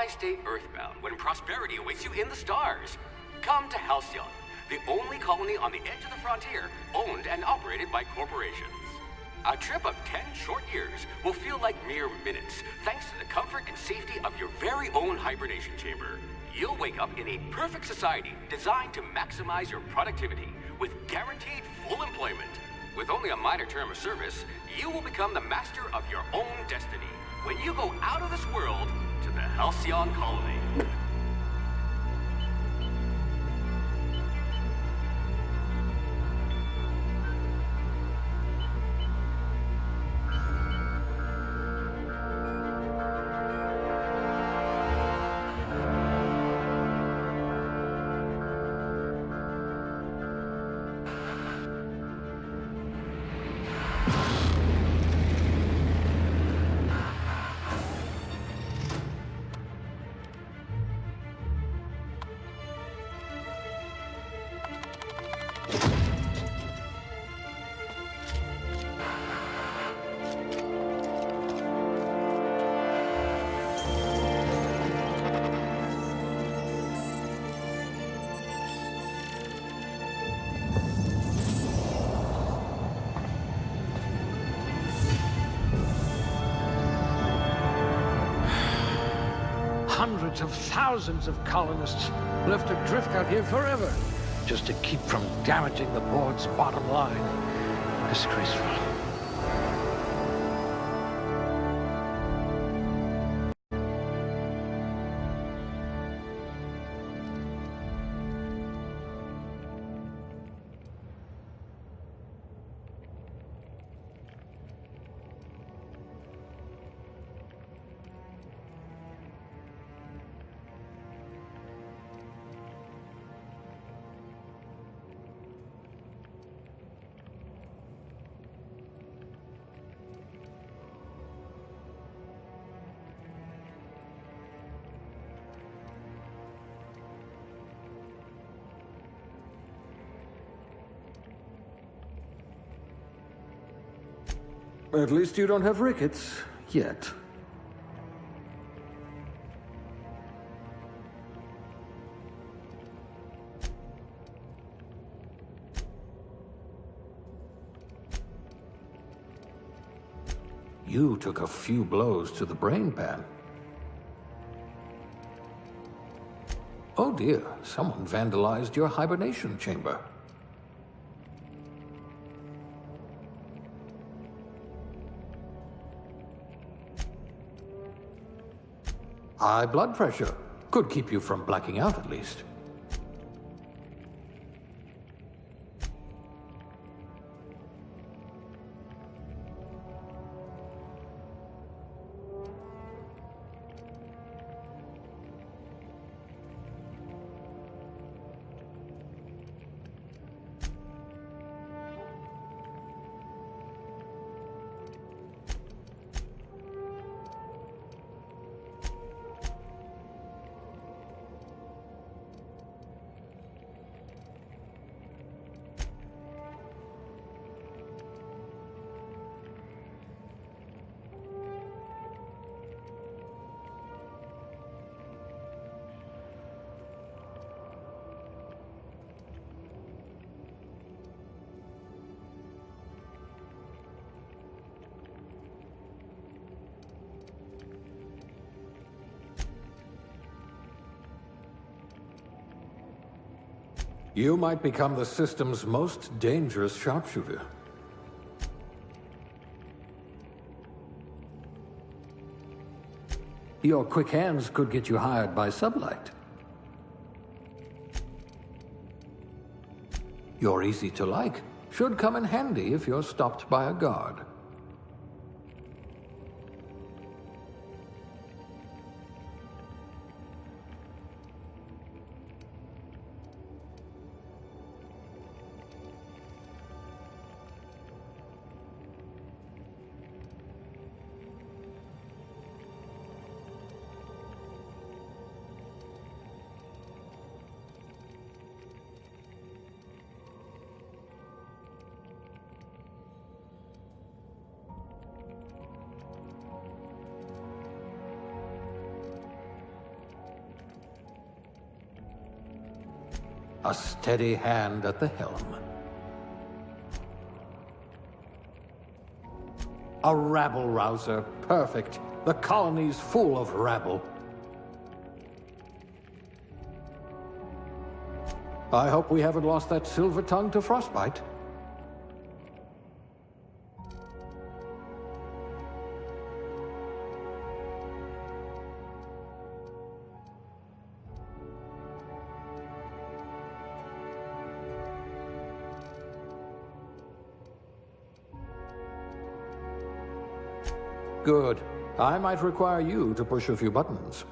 why stay earthbound when prosperity awaits you in the stars? Come to Halcyon, the only colony on the edge of the frontier, owned and operated by corporations. A trip of 10 short years will feel like mere minutes, thanks to the comfort and safety of your very own hibernation chamber. You'll wake up in a perfect society designed to maximize your productivity with guaranteed full employment. With only a minor term of service, you will become the master of your own destiny when you go out of this world to the Halcyon colony. Hundreds of thousands of colonists left adrift out here forever, just to keep from damaging the board's bottom line. Disgraceful. At least you don't have rickets, yet. You took a few blows to the brain pan. Oh dear, someone vandalized your hibernation chamber. High blood pressure. Could keep you from blacking out at least. You might become the system's most dangerous sharpshooter. Your quick hands could get you hired by Sublight. You're easy to like. Should come in handy if you're stopped by a guard. a steady hand at the helm. A rabble-rouser, perfect. The colony's full of rabble. I hope we haven't lost that silver tongue to frostbite. Good. I might require you to push a few buttons.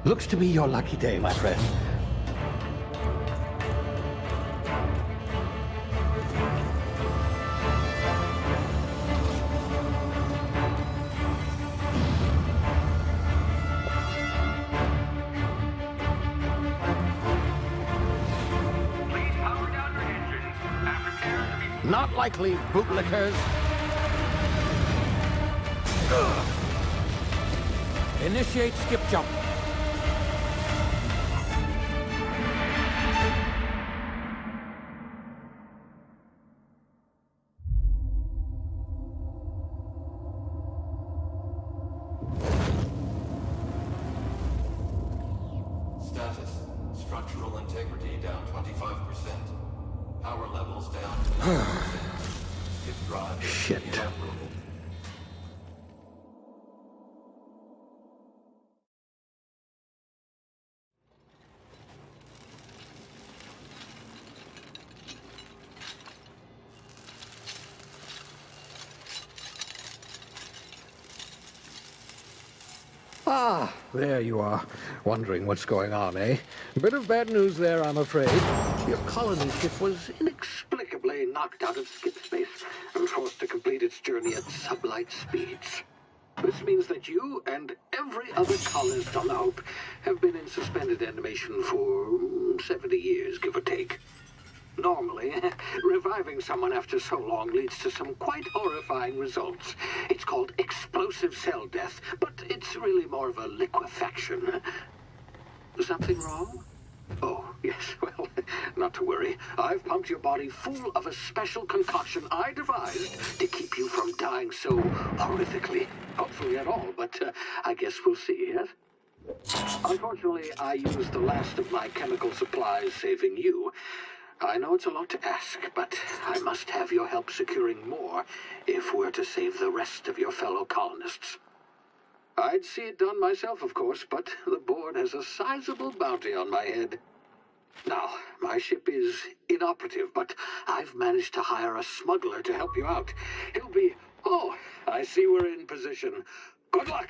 Looks to be your lucky day, my friend. Please power down your engines and prepare to be... Not likely, bootlickers. Initiate skip jump. Status. Structural integrity down 25%. Power levels down 10%. If drive is Shit. inoperable. Ah, there you are. Wondering what's going on, eh? Bit of bad news there, I'm afraid. Your colony ship was inexplicably knocked out of skip space and forced to complete its journey at sublight speeds. This means that you and every other colonist on the Hope have been in suspended animation for 70 years, give or take. Normally, reviving someone after so long leads to some quite horrifying results. It's called explosive cell death, but it's really more of a liquefaction. Something wrong? Oh, yes, well, Not to worry. I've pumped your body full of a special concoction I devised to keep you from dying so horrifically. Hopefully at all, but I guess we'll see, yes? Unfortunately, I used the last of my chemical supplies saving you. I know it's a lot to ask, but I must have your help securing more if we're to save the rest of your fellow colonists. I'd see it done myself, of course, but the board has a sizable bounty on my head. Now, my ship is inoperative, but I've managed to hire a smuggler to help you out. He'll be... Oh, I see we're in position. Good luck!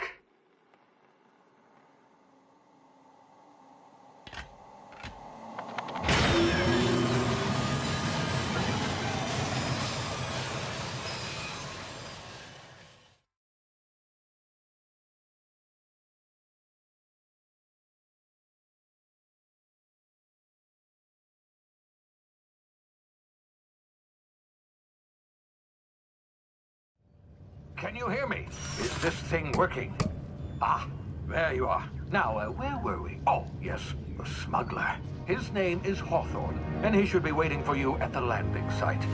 Can you hear me? Is this thing working? Ah, there you are. Now, where were we? Oh, yes, the smuggler. His name is Hawthorne, and he should be waiting for you at the landing site.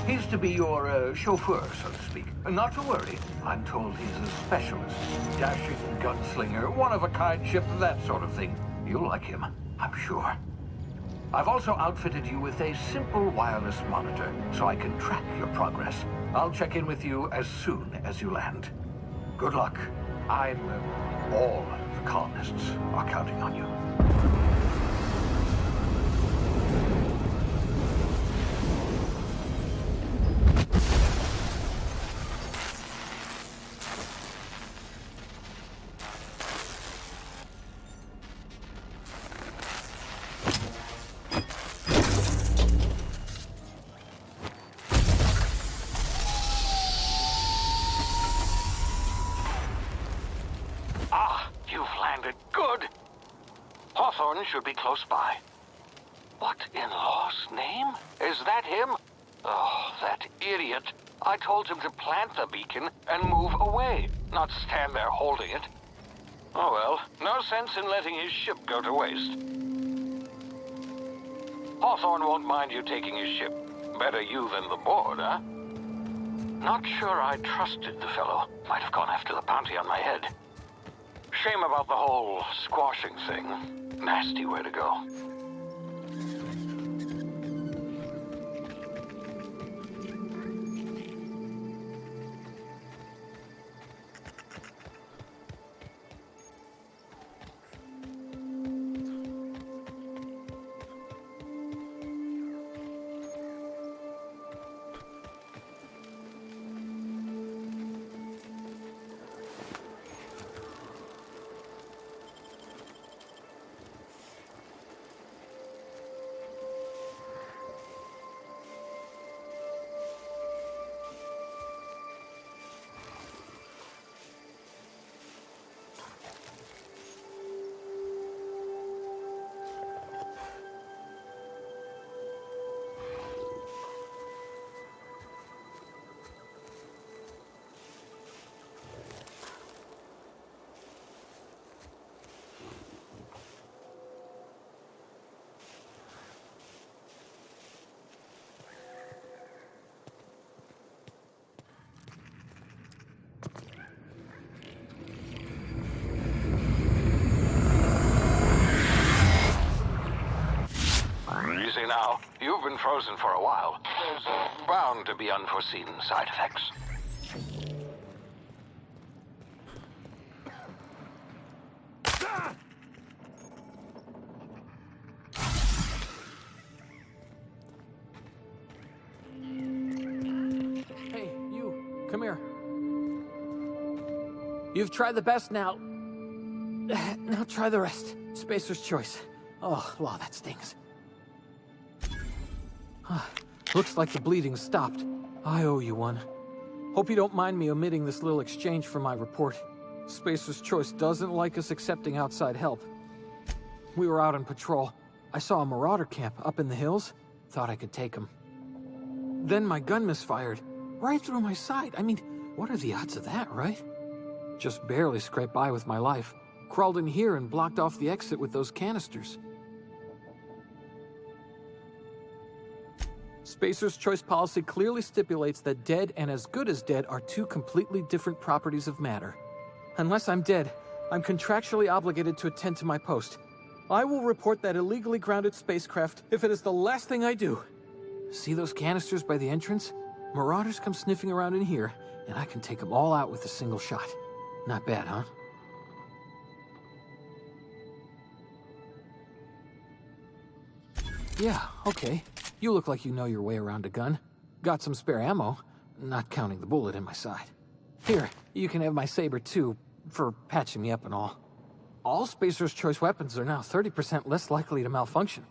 He's to be your chauffeur, so to speak. Not to worry. I'm told he's a specialist. Dashing gunslinger, one-of-a-kind ship, that sort of thing. You'll like him, I'm sure. I've also outfitted you with a simple wireless monitor, so I can track your progress. I'll check in with you as soon as you land. Good luck. All the colonists are counting on you. Hawthorne should be close by. What in law's name? Is that him? Oh, that idiot. I told him to plant the beacon and move away, not stand there holding it. Oh well, no sense in letting his ship go to waste. Hawthorne won't mind you taking his ship. Better you than the board, huh? Not sure I trusted the fellow. Might have gone after the bounty on my head. Shame about the whole squashing thing. Nasty way to go. Easy now. You've been frozen for a while. There's bound to be unforeseen side effects. Hey, you. Come here. You've tried the best now. Now try the rest. Spacer's choice. Oh, wow, that stings. Looks like the bleeding stopped. I owe you one. Hope you don't mind me omitting this little exchange from my report. Spacer's Choice doesn't like us accepting outside help. We were out on patrol. I saw a marauder camp up in the hills. Thought I could take him. Then my gun misfired. Right through my side. I mean, what are the odds of that, right? Just barely scraped by with my life. Crawled in here and blocked off the exit with those canisters. Spacer's Choice policy clearly stipulates that dead and as good as dead are two completely different properties of matter. Unless I'm dead, I'm contractually obligated to attend to my post. I will report that illegally grounded spacecraft if it is the last thing I do. See those canisters by the entrance? Marauders come sniffing around in here, and I can take them all out with a single shot. Not bad, huh? Yeah, okay. You look like you know your way around a gun. Got some spare ammo, not counting the bullet in my side. Here, you can have my saber too, for patching me up and all. All Spacer's Choice weapons are now 30% less likely to malfunction.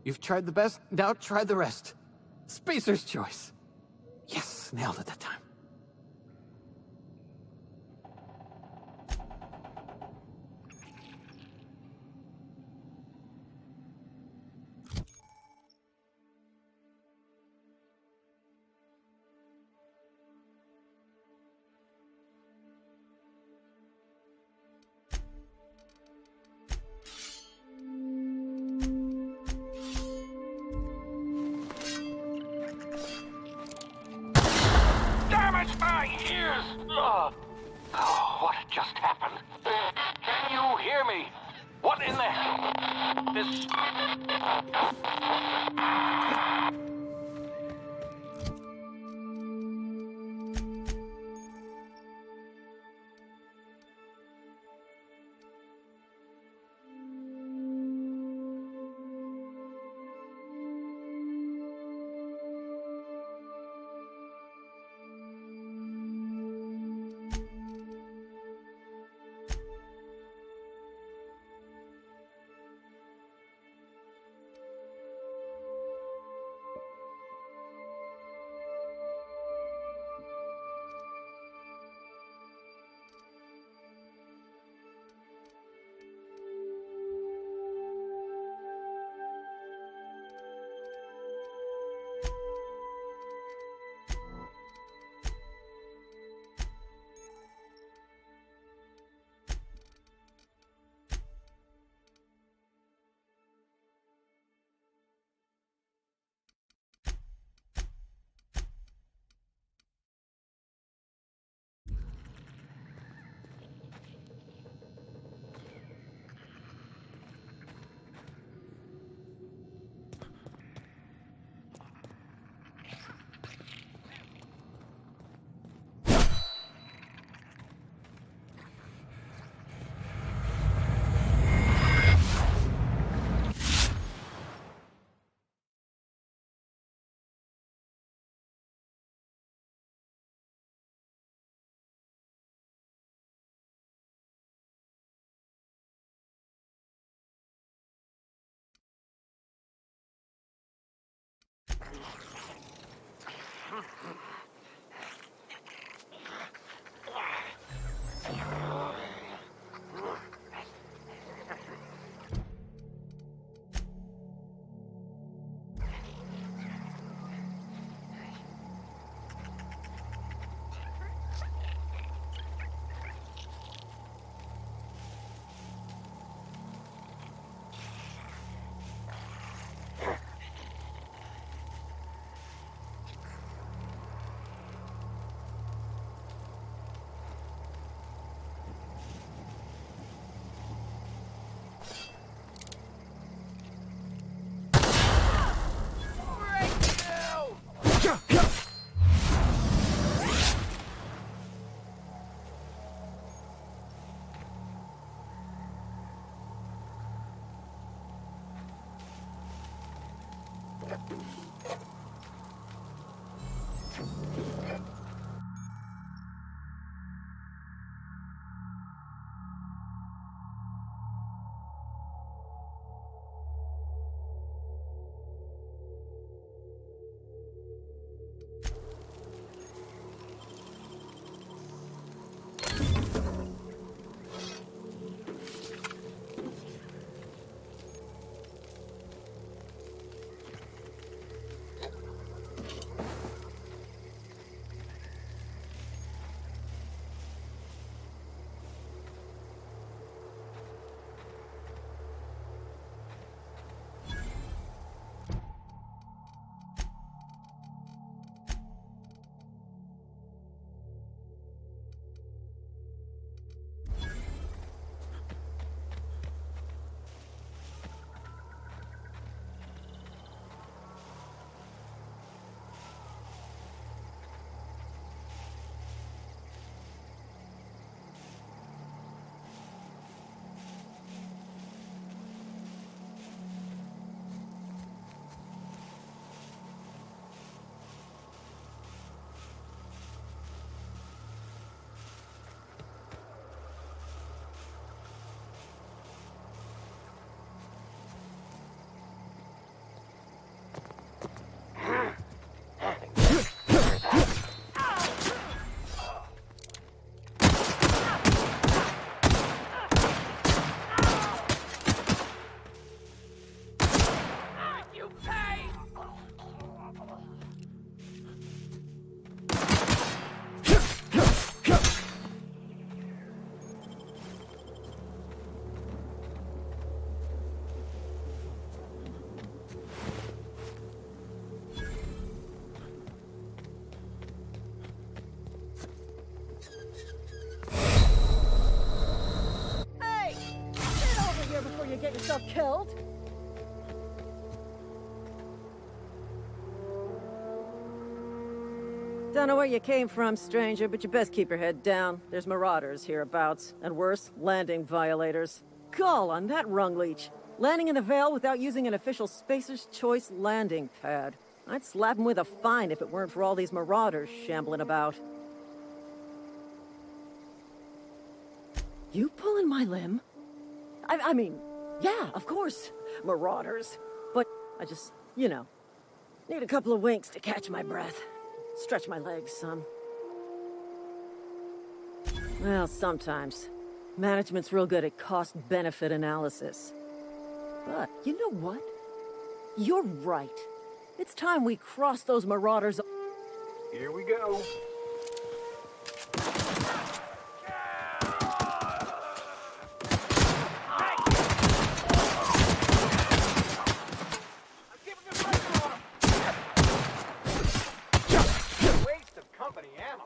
You've tried the best, now try the rest. Spacer's Choice. Yes, nailed it that time. My ears! Oh, what just happened? Can you hear me? What in the... This... you get yourself killed. Don't know where you came from, stranger, but you best keep your head down. There's marauders hereabouts, and worse, landing violators. Gall on that rung leech. Landing in the Vale without using an official Spacer's Choice landing pad. I'd slap him with a fine if it weren't for all these marauders shambling about. You pulling my limb? I mean, yeah, of course, marauders. But I just, need a couple of winks to catch my breath. Stretch my legs some. Well, sometimes. Management's real good at cost-benefit analysis. But you know what? You're right. It's time we cross those marauders. Here we go. Waste of company ammo.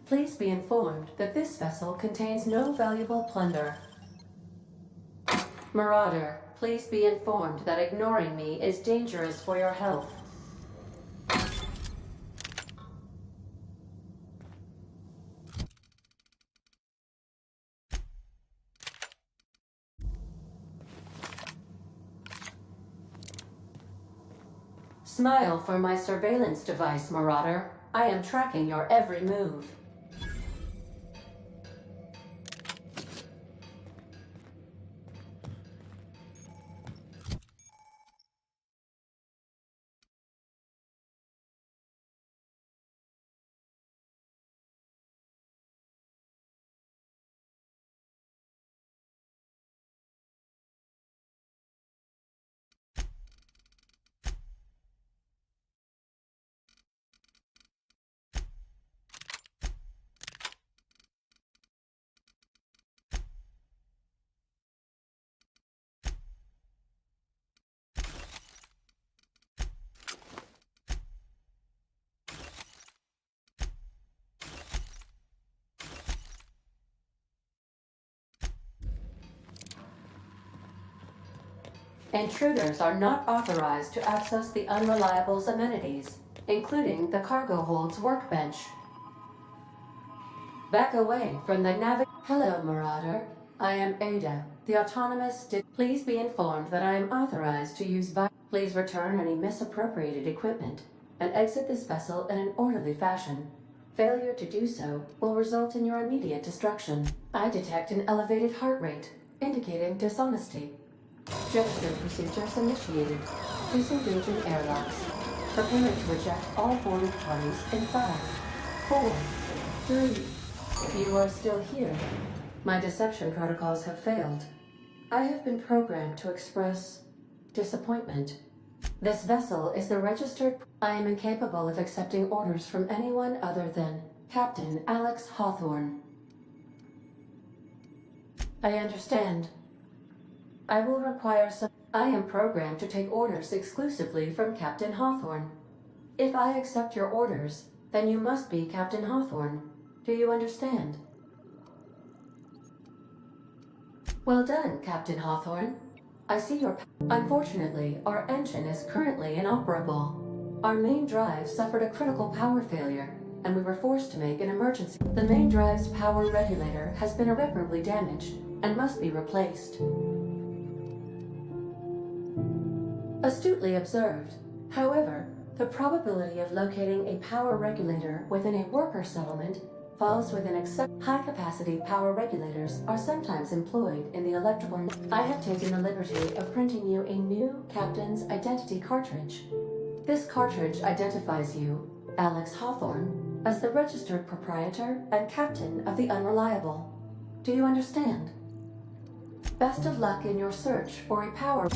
Please be informed that this vessel contains no valuable plunder. Marauder, please be informed that ignoring me is dangerous for your health. Smile for my surveillance device, Marauder. I am tracking your every move. Intruders are not authorized to access the Unreliable's amenities, including the cargo hold's workbench. Back away from the Hello, Marauder. I am Ada, the autonomous Please be informed that I am authorized to use Please return any misappropriated equipment and exit this vessel in an orderly fashion. Failure to do so will result in your immediate destruction. I detect an elevated heart rate, indicating dishonesty. Jettison procedures initiated. Please engage in airlocks. Preparing to eject all boarded parties in 5, 4, 3. You are still here. My deception protocols have failed. I have been programmed to express disappointment. This vessel is the registered... I am incapable of accepting orders from anyone other than Captain Alex Hawthorne. I understand. I will require some... I am programmed to take orders exclusively from Captain Hawthorne. If I accept your orders, then you must be Captain Hawthorne. Do you understand? Well done, Captain Hawthorne. I see your... Unfortunately, our engine is currently inoperable. Our main drive suffered a critical power failure, and we were forced to make an emergency. The main drive's power regulator has been irreparably damaged and must be replaced. Astutely observed. However, the probability of locating a power regulator within a worker settlement falls within high-capacity power regulators are sometimes employed in the electrical. I have taken the liberty of printing you a new Captain's Identity cartridge. This cartridge identifies you, Alex Hawthorne, as the registered proprietor and captain of the Unreliable. Do you understand? Best of luck in your search for a power...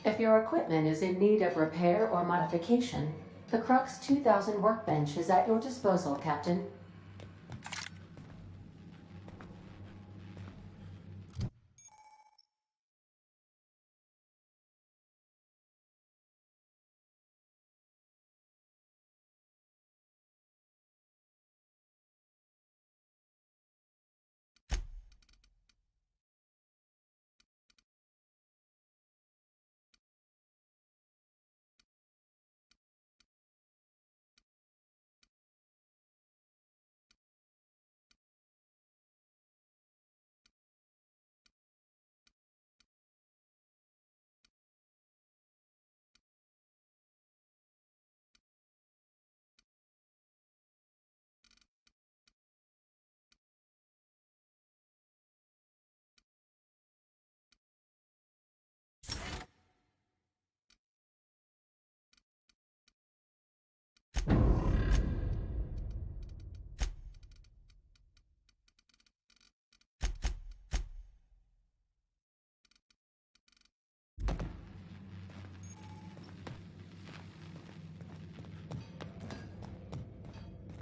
If your equipment is in need of repair or modification, the Crux 2000 workbench is at your disposal, Captain.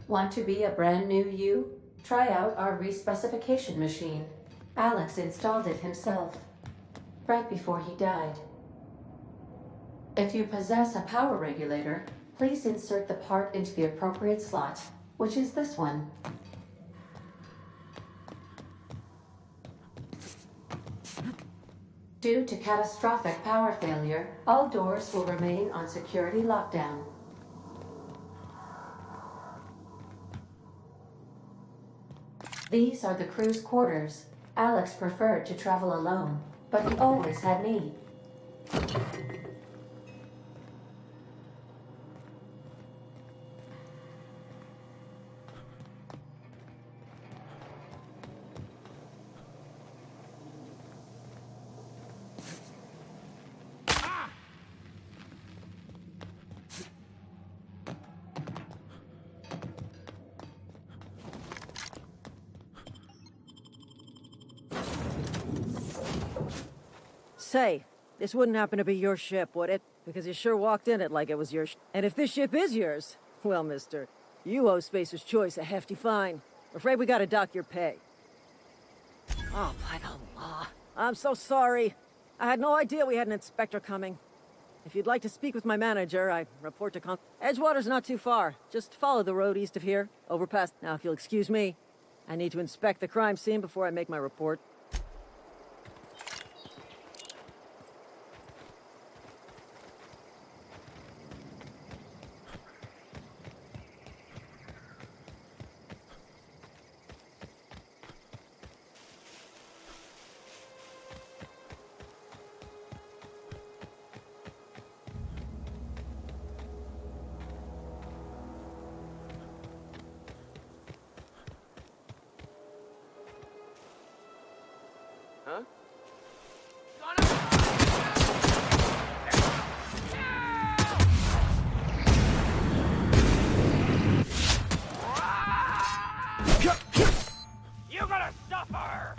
Want to be a brand new you? Try out our respecification machine. Alex installed it himself. right before he died. If you possess a power regulator, please insert the part into the appropriate slot, which is this one. Due to catastrophic power failure, all doors will remain on security lockdown. These are the crew's quarters. Alex preferred to travel alone, but he always had me. Say, this wouldn't happen to be your ship, would it? Because you sure walked in it like it was your And if this ship is yours, well, mister, you owe Spacer's Choice a hefty fine. Afraid we gotta dock your pay. Oh, by the law. I'm so sorry. I had no idea we had an inspector coming. If you'd like to speak with my manager, I report to Edgewater's not too far. Just follow the road east of here, overpass. Now, if you'll excuse me, I need to inspect the crime scene before I make my report. Huh? You're gonna suffer!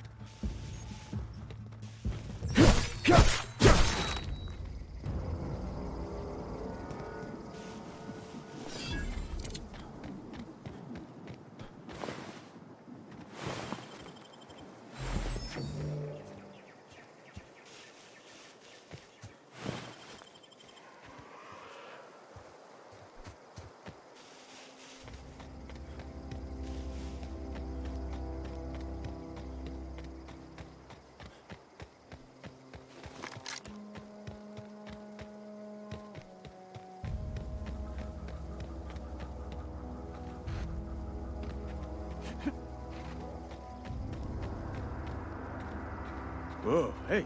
Whoa, hey,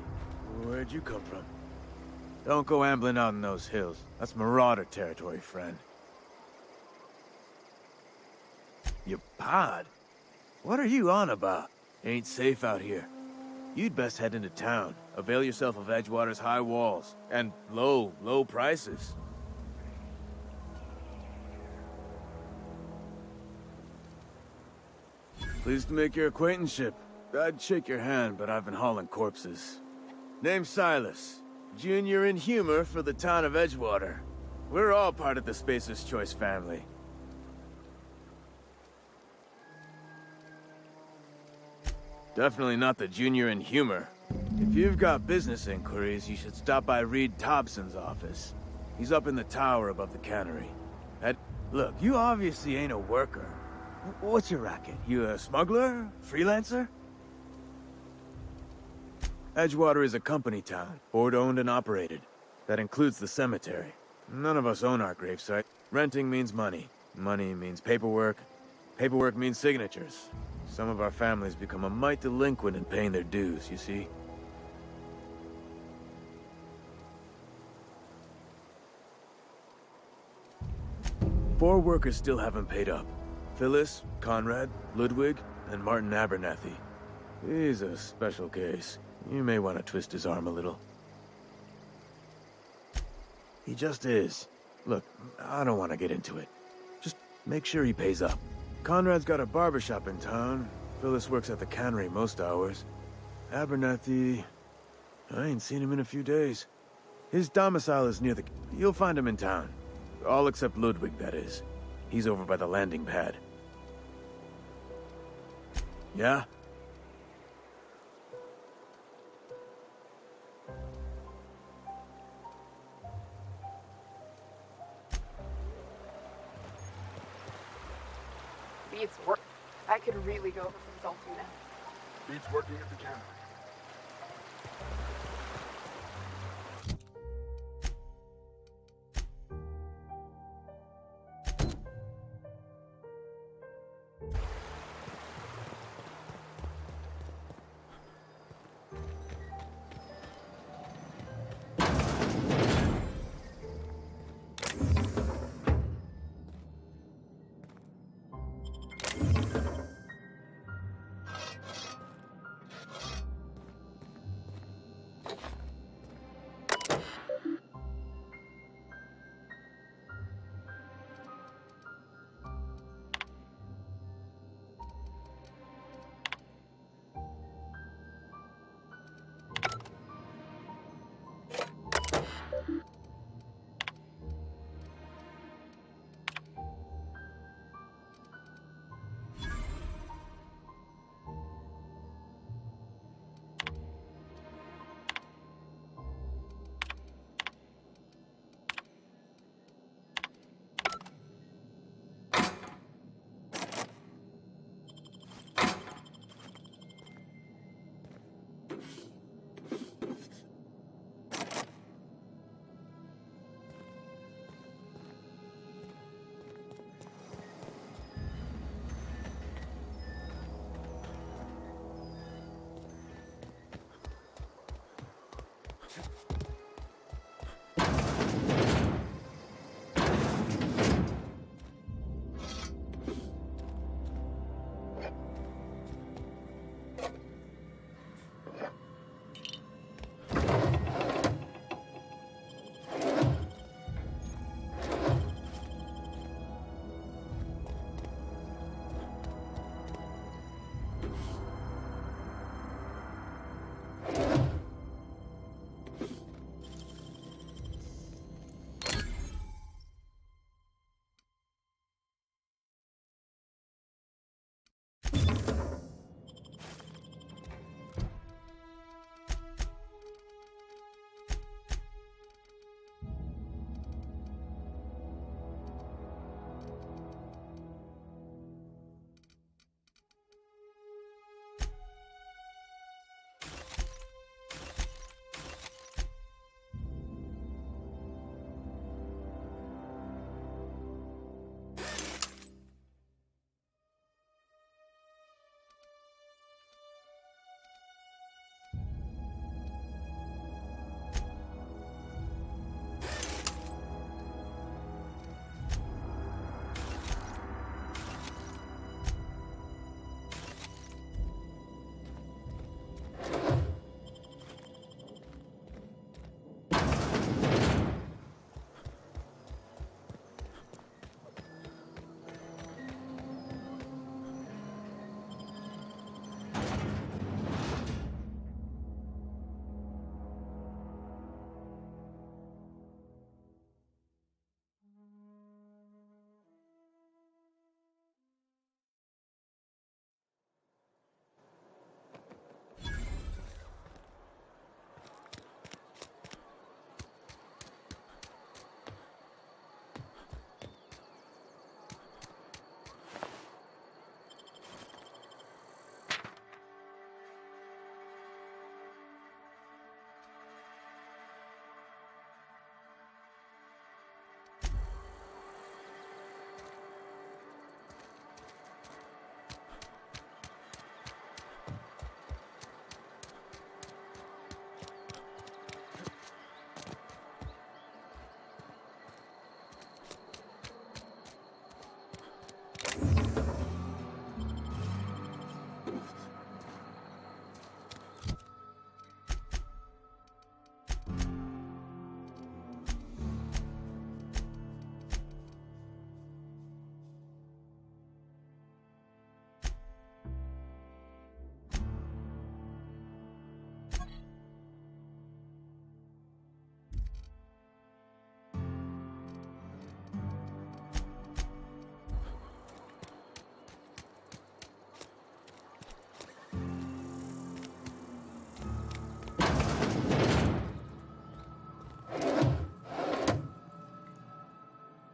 where'd you come from? Don't go ambling out in those hills. That's Marauder territory, friend. Your pod? What are you on about? Ain't safe out here. You'd best head into town. Avail yourself of Edgewater's high walls. And low prices. Pleased to make your acquaintanceship. I'd shake your hand, but I've been hauling corpses. Name's Silas. Junior in humor for the town of Edgewater. We're all part of the Spacer's Choice family. Definitely not the junior in humor. If you've got business inquiries, you should stop by Reed Thompson's office. He's up in the tower above the cannery. Look, you obviously ain't a worker. What's your racket? You a smuggler? Freelancer? Edgewater is a company town, board-owned and operated. That includes the cemetery. None of us own our gravesite. Renting means money. Money means paperwork. Paperwork means signatures. Some of our families become a mite delinquent in paying their dues, you see? Four workers still haven't paid up. Phyllis, Conrad, Ludwig, and Martin Abernathy. He's a special case. You may want to twist his arm a little. He just is. Look, I don't want to get into it. Just make sure he pays up. Conrad's got a barbershop in town. Phyllis works at the cannery most hours. Abernathy... I ain't seen him in a few days. His domicile is near the... You'll find him in town. All except Ludwig, that is. He's over by the landing pad. Yeah? beats work. I could really go over some salty now. Beats working at the camera.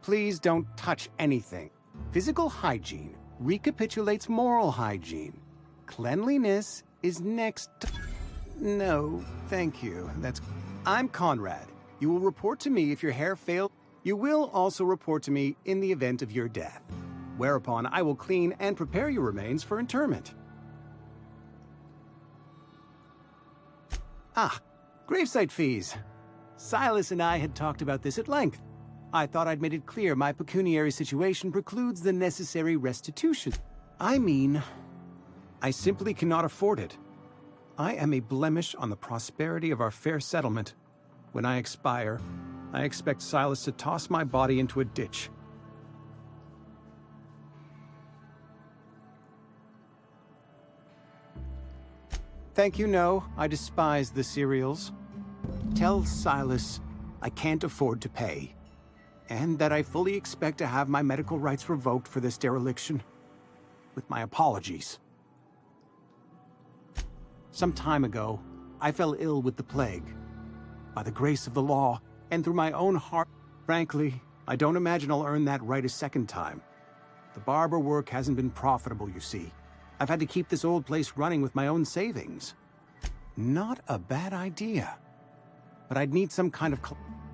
Please don't touch anything. Physical hygiene recapitulates moral hygiene. Cleanliness is next to... No, thank you. I'm Conrad. You will report to me if your hair failed. You will also report to me in the event of your death, whereupon I will clean and prepare your remains for interment. Gravesite fees. Silas and I had talked about this at length. I thought I'd made it clear my pecuniary situation precludes the necessary restitution. I mean, I simply cannot afford it. I am a blemish on the prosperity of our fair settlement. When I expire, I expect Silas to toss my body into a ditch. Thank you, no. I despise the cereals. Tell Silas I can't afford to pay, and that I fully expect to have my medical rights revoked for this dereliction. With my apologies. Some time ago, I fell ill with the plague. By the grace of the law, and through my own heart, frankly, I don't imagine I'll earn that right a second time. The barber work hasn't been profitable, you see. I've had to keep this old place running with my own savings. Not a bad idea. But I'd need some kind of...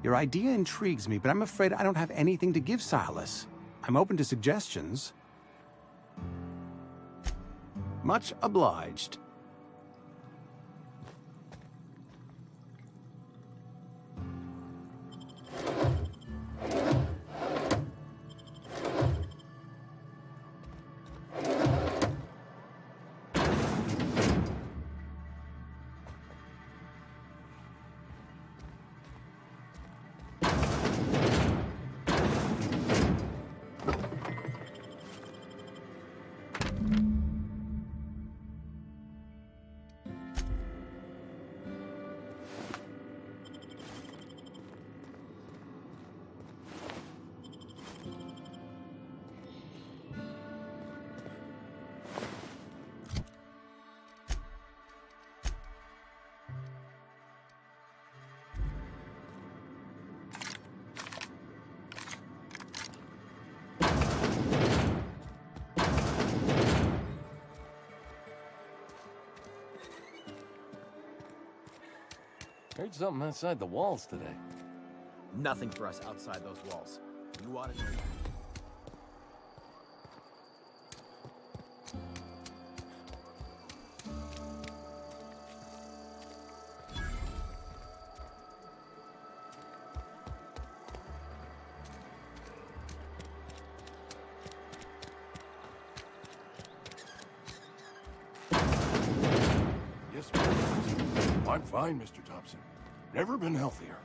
Your idea intrigues me, but I'm afraid I don't have anything to give Silas. I'm open to suggestions. Much obliged. Heard something outside the walls today. Nothing for us outside those walls. You ought to know. Yes, ma'am. I'm fine, Mr. Thompson. Never been healthier.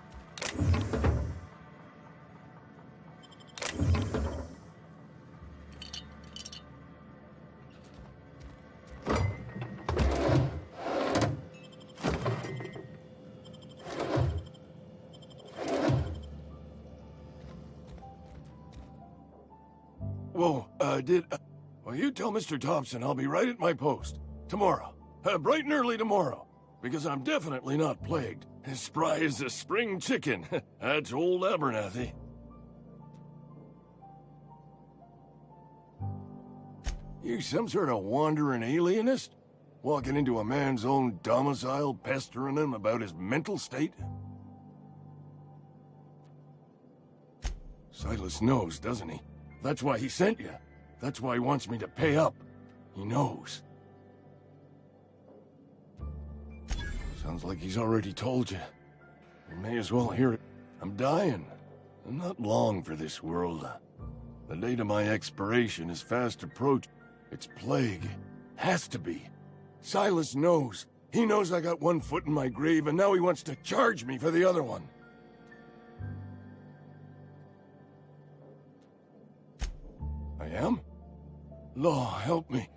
Whoa, well, you tell Mr. Thompson I'll be right at my post. Tomorrow. Bright and early tomorrow. Because I'm definitely not plagued. As spry as a spring chicken. That's old Abernathy. You some sort of wandering alienist? Walking into a man's own domicile, pestering him about his mental state? Silas knows, doesn't he? That's why he sent you. That's why he wants me to pay up. He knows. Sounds like he's already told you. You may as well hear it. I'm dying. I'm not long for this world. The date of my expiration is fast approaching. It's plague. Has to be. Silas knows. He knows I got one foot in my grave, and now he wants to charge me for the other one. I am? Law, help me.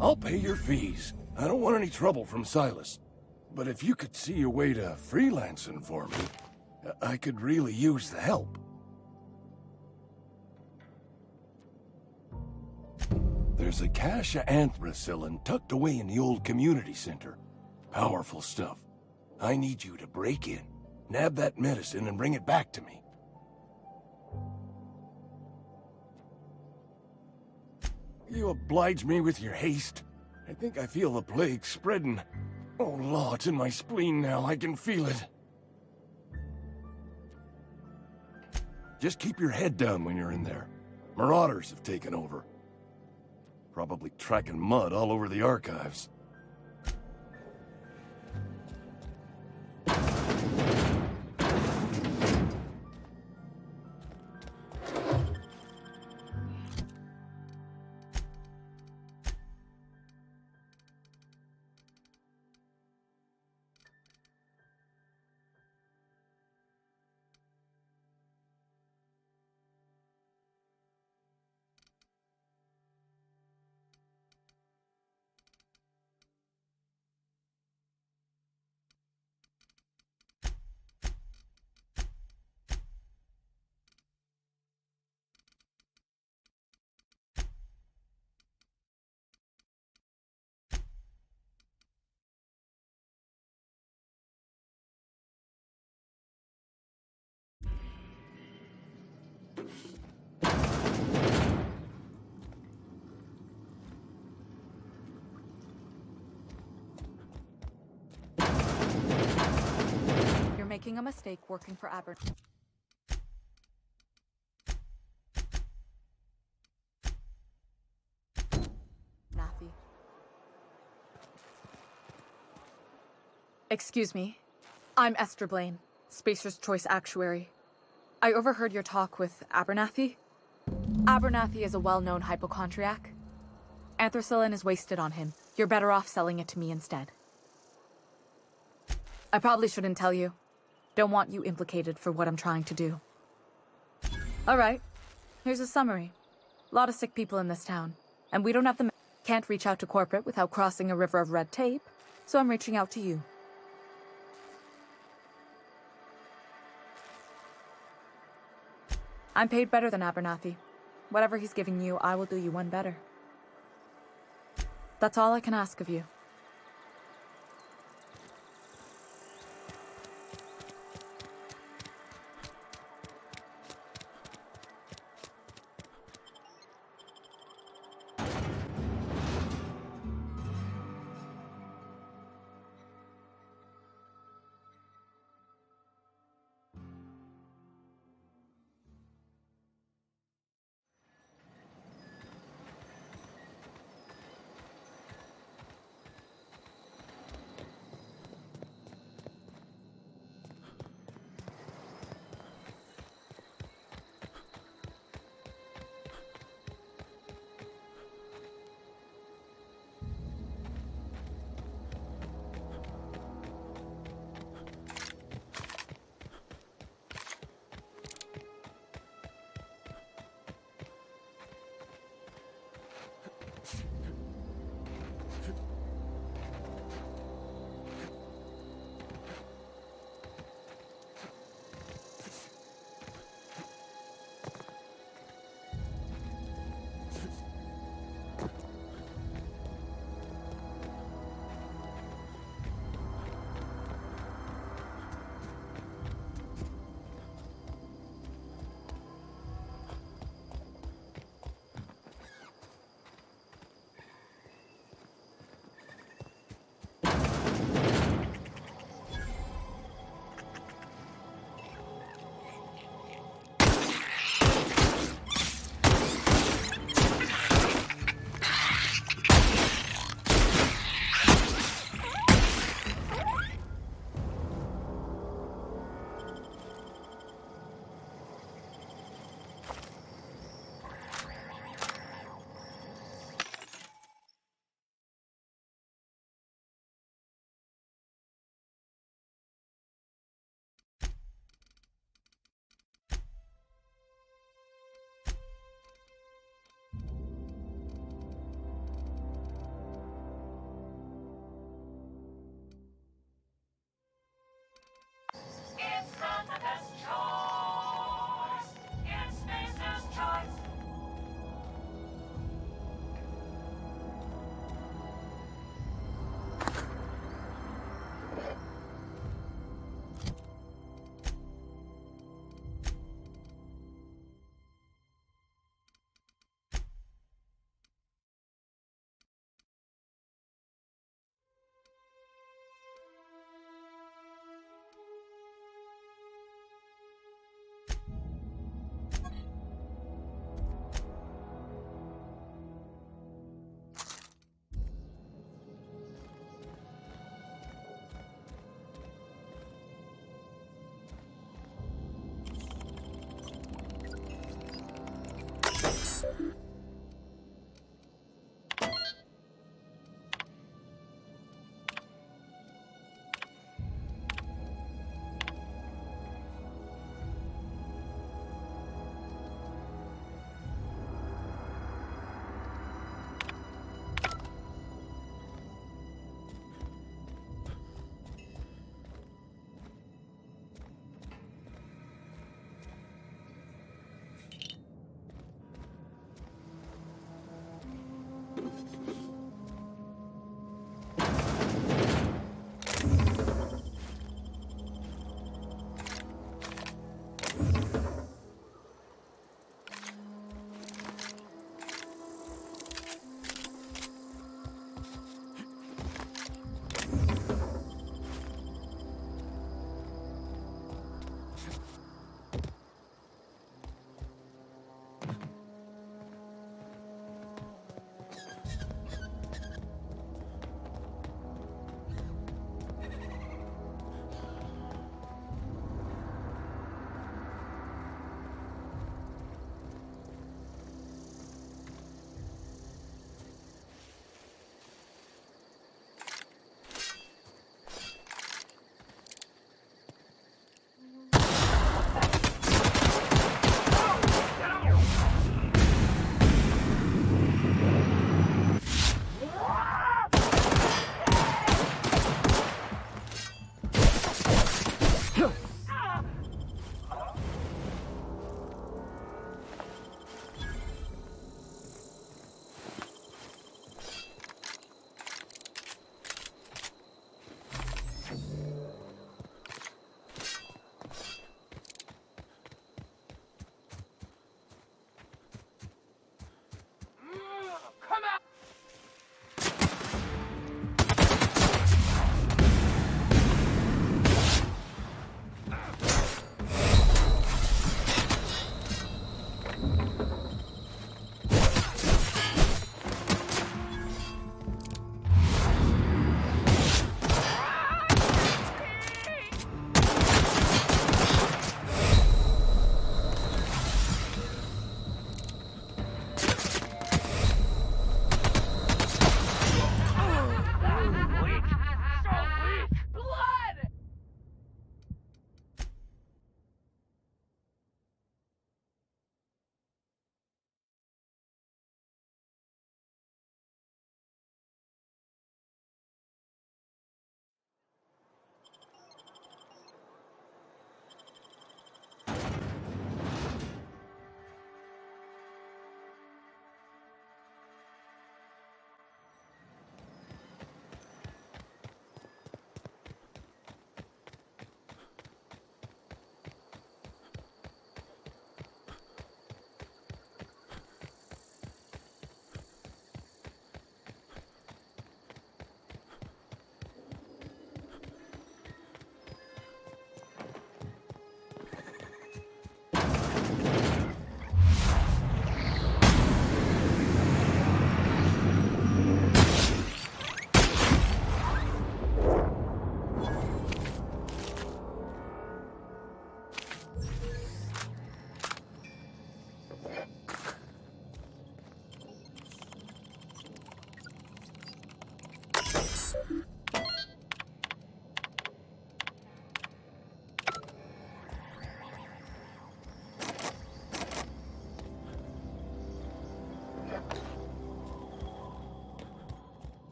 I'll pay your fees. I don't want any trouble from Silas. But if you could see a way to freelancing for me, I could really use the help. There's a cache of anthracillin tucked away in the old community center. Powerful stuff. I need you to break in, nab that medicine, and bring it back to me. You oblige me with your haste. I think I feel the plague spreading. Oh, Law, it's in my spleen now. I can feel it. Just keep your head down when you're in there. Marauders have taken over. Probably tracking mud all over the archives. You're making a mistake working for Abernathy. Excuse me. I'm Esther Blaine, Spacer's Choice Actuary. I overheard your talk with Abernathy. Abernathy is a well-known hypochondriac. Anthracillin is wasted on him. You're better off selling it to me instead. I probably shouldn't tell you. Don't want you implicated for what I'm trying to do. Alright, here's a summary. A lot of sick people in this town, and we don't have the can't reach out to corporate without crossing a river of red tape, so I'm reaching out to you. I'm paid better than Abernathy. Whatever he's giving you, I will do you one better. That's all I can ask of you.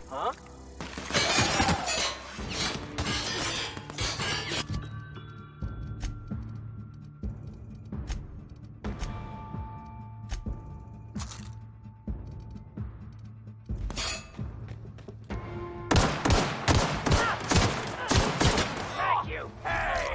Huh? Thank you. Hey!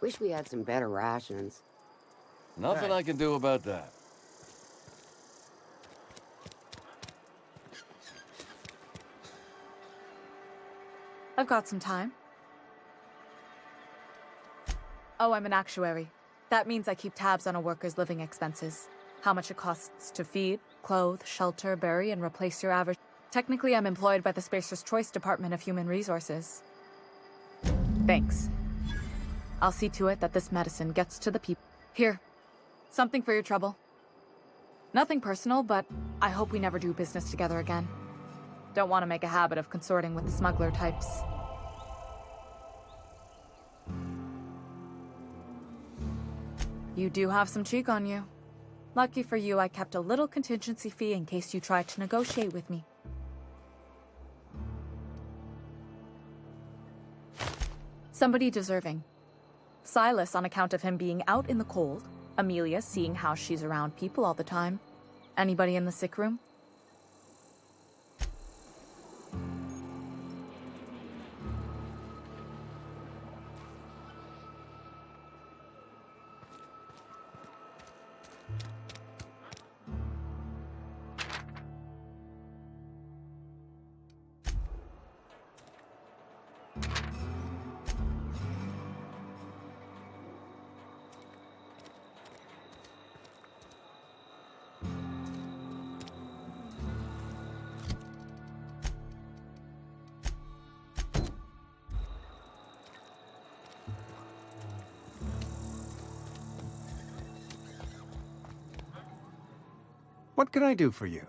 Wish we had some better rations. Nothing I can do about that. I've got some time. Oh, I'm an actuary. That means I keep tabs on a worker's living expenses. How much it costs to feed, clothe, shelter, bury, and replace your average... Technically, I'm employed by the Spacer's Choice Department of Human Resources. Thanks. I'll see to it that this medicine gets to the people. Here. Something for your trouble. Nothing personal, but I hope we never do business together again. Don't want to make a habit of consorting with smuggler types. You do have some cheek on you. Lucky for you, I kept a little contingency fee in case you tried to negotiate with me. Somebody deserving. Silas on account of him being out in the cold. Amelia seeing how she's around people all the time. Anybody in the sick room? What can I do for you?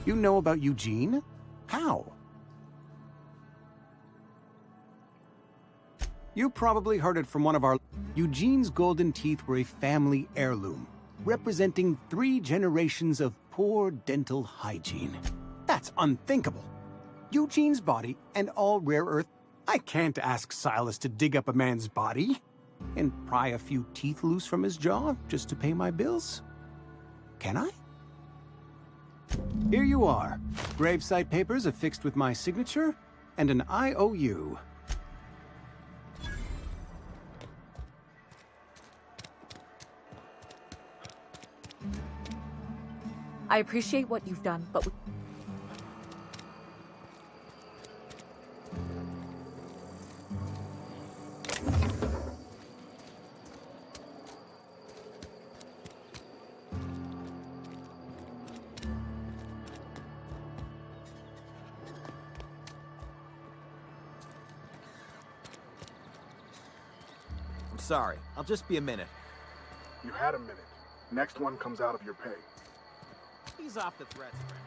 You know about Eugene? How? You probably heard it from one of our... Eugene's golden teeth were a family heirloom, representing 3 generations of poor dental hygiene. That's unthinkable. Eugene's body and all rare earth... I can't ask Silas to dig up a man's body and pry a few teeth loose from his jaw just to pay my bills. Can I? Here you are. Gravesite papers affixed with my signature and an IOU. I appreciate what you've done, but... I'm sorry. I'll just be a minute. You had a minute. Next one comes out of your pay. Ease off the threats, friend.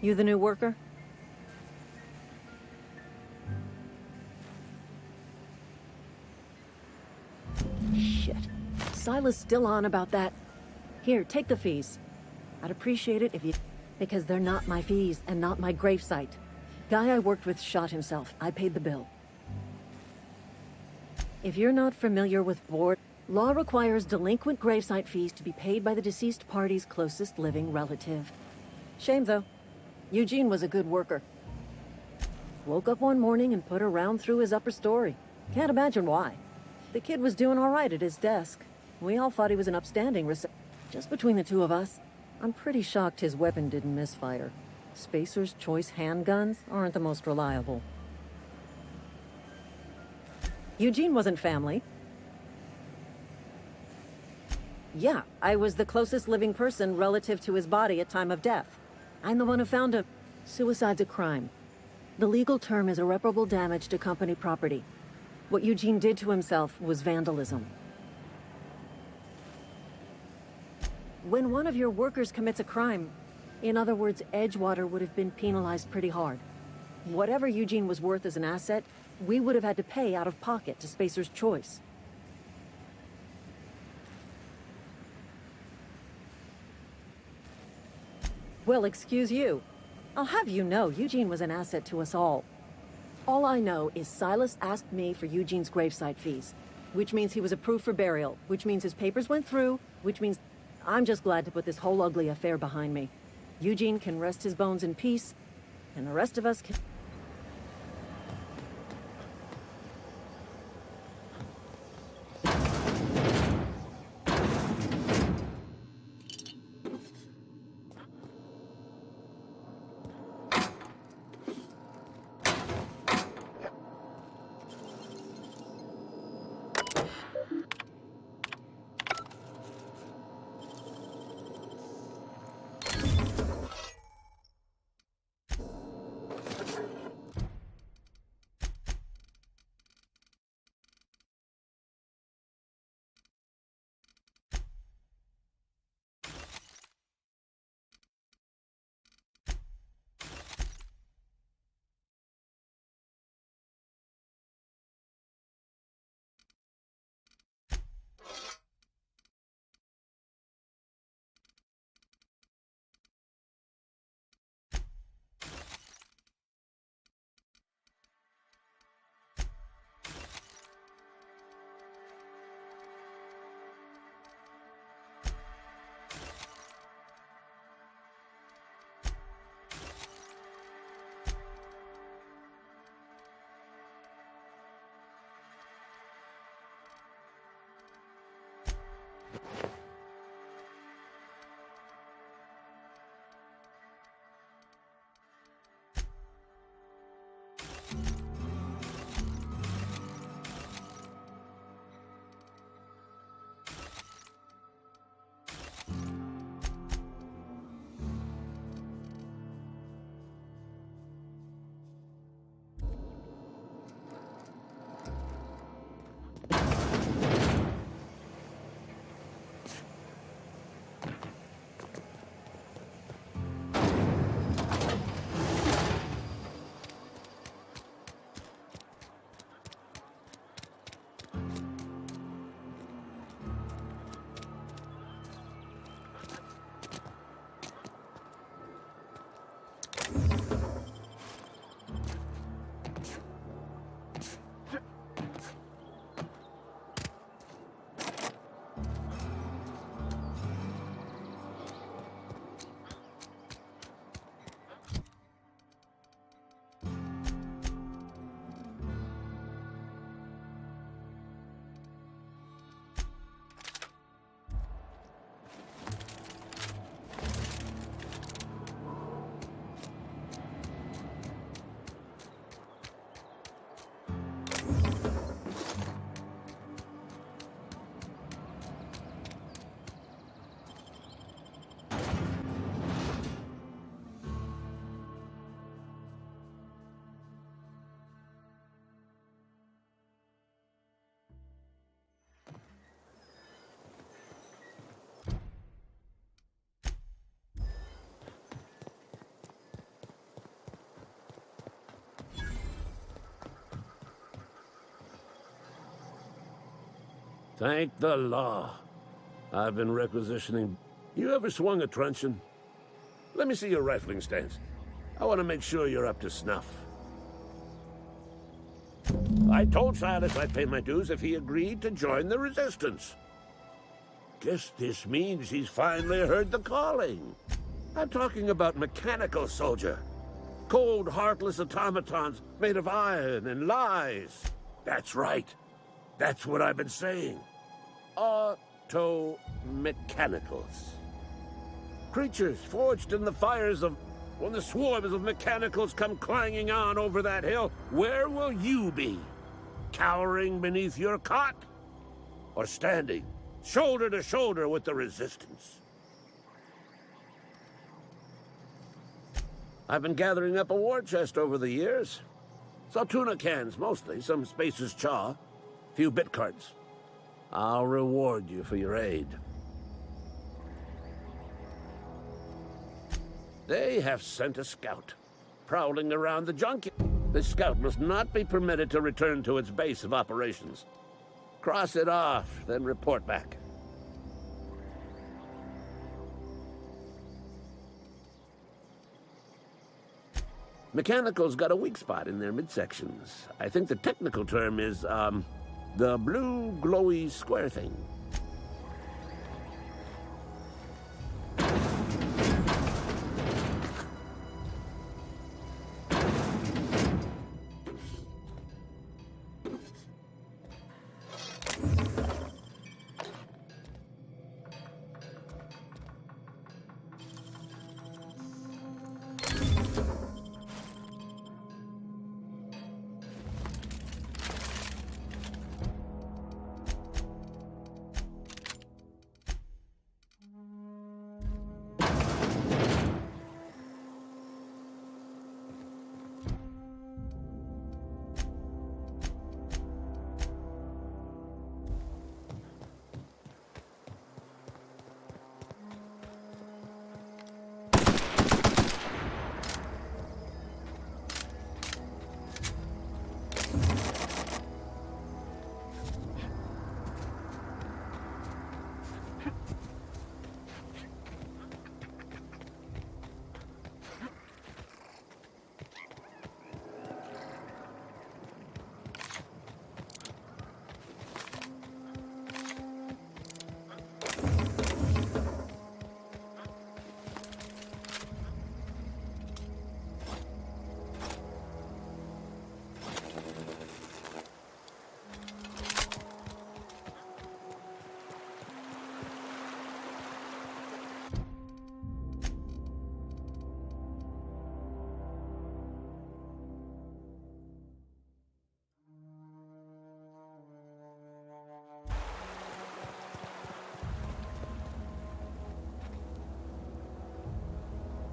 You the new worker? Shit. Silas still on about that. Here, take the fees. I'd appreciate it if you... Because they're not my fees and not my gravesite. Guy I worked with shot himself. I paid the bill. If you're not familiar with board, law requires delinquent gravesite fees to be paid by the deceased party's closest living relative. Shame, though. Eugene was a good worker. Woke up one morning and put a round through his upper story. Can't imagine why. The kid was doing all right at his desk. We all thought he was an upstanding Just between the two of us, I'm pretty shocked his weapon didn't misfire. Spacer's Choice handguns aren't the most reliable. Eugene wasn't family. Yeah, I was the closest living person relative to his body at time of death. I'm the one who found him. Suicide's a crime. The legal term is irreparable damage to company property. What Eugene did to himself was vandalism. When one of your workers commits a crime, in other words, Edgewater would have been penalized pretty hard. Whatever Eugene was worth as an asset, we would have had to pay out of pocket to Spacer's Choice. Well, excuse you. I'll have you know, Eugene was an asset to us all. All I know is Silas asked me for Eugene's gravesite fees, which means he was approved for burial, which means his papers went through, which means I'm just glad to put this whole ugly affair behind me. Eugene can rest his bones in peace, and the rest of us can... Thank the law. I've been requisitioning. You ever swung a truncheon? Let me see your rifling stance. I want to make sure you're up to snuff. I told Silas I'd pay my dues if he agreed to join the Resistance. Guess this means he's finally heard the calling. I'm talking about mechanical soldier. Cold, heartless automatons made of iron and lies. That's right. That's what I've been saying. Auto-mechanicals. Creatures forged in the fires of... When the swarms of mechanicals come clanging on over that hill, where will you be? Cowering beneath your cot? Or standing, shoulder to shoulder with the Resistance? I've been gathering up a war chest over the years. Saw tuna cans, mostly, some Spacer's chaw, few bit cards. I'll reward you for your aid. They have sent a scout, prowling around the junkyard. This scout must not be permitted to return to its base of operations. Cross it off, then report back. Mechanicals got a weak spot in their midsections. I think the technical term is, the blue glowy square thing.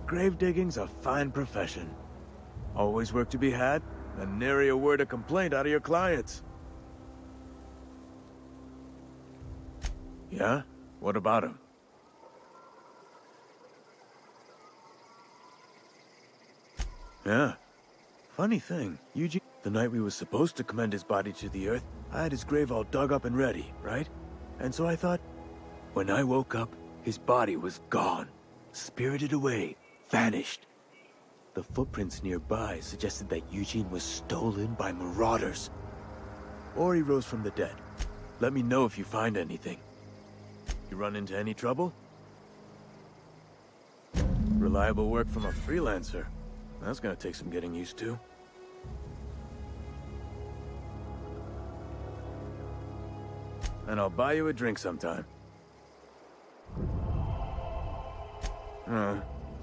Grave digging's a fine profession. Always work to be had, and nary a word of complaint out of your clients. Yeah? What about him? Yeah. Funny thing, Eugene, the night we were supposed to commend his body to the earth, I had his grave all dug up and ready, right? And so I thought, when I woke up, his body was gone. Spirited away. Vanished. The footprints nearby suggested that Eugene was stolen by marauders. Or he rose from the dead. Let me know if you find anything. You run into any trouble? Reliable work from a freelancer. That's gonna take some getting used to. And I'll buy you a drink sometime.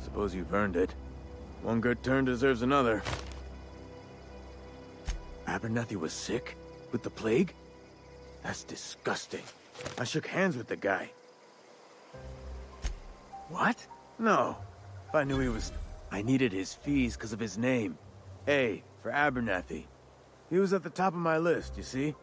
Suppose you've earned it. One good turn deserves another. Abernathy was sick? With the plague? That's disgusting. I shook hands with the guy. What? No. If I knew he was... I needed his fees because of his name. A, for Abernathy. He was at the top of my list, you see?